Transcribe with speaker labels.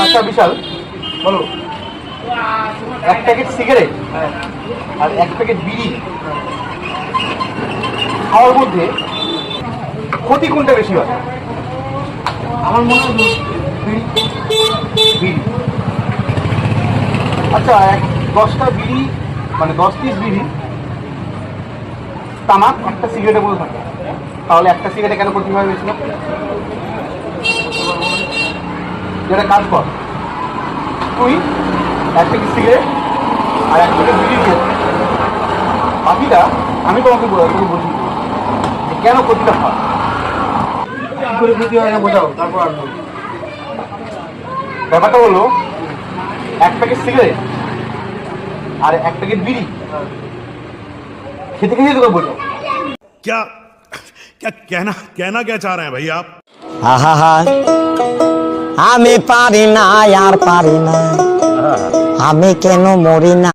Speaker 1: আচ্ছা বিশাল, বলো, এক প্যাকেট সিগারেট আর এক প্যাকেট বিড়ি খাওয়ার মধ্যে ক্ষতি কোনটা বেশি হয়?
Speaker 2: আমার মনে হয়
Speaker 1: বিড়ি। আচ্ছা, 10টা বিড়ি মানে 10 পিস বিড়ি তামাক একটা সিগারেটের মধ্যে থাকে, তাহলে একটা সিগারেটে কেন ক্ষতি হয় বেশি? যেটা কাজ কর, তুই এক প্যাকেট সিগারেট আর এক প্যাকেট বিড়ি দিয়ে বাকিটা আমি তোমাকে বুঝি যে কেন ক্ষতিটা হয়।
Speaker 2: কি করে ক্ষতি হয় না বোঝাও, তারপর আর বলবো।
Speaker 1: ব্যাপারটা হলো, এক প্যাকেট সিগারেট আর এক প্যাকেট বিড়ি খেতে খেতে তোকে বোঝাও।
Speaker 3: क्या क्या कहना कहना क्या चाह रहे हैं भाई आप?
Speaker 4: আহা, আমি পারি না আর পারি না, আমি কেন মরি না।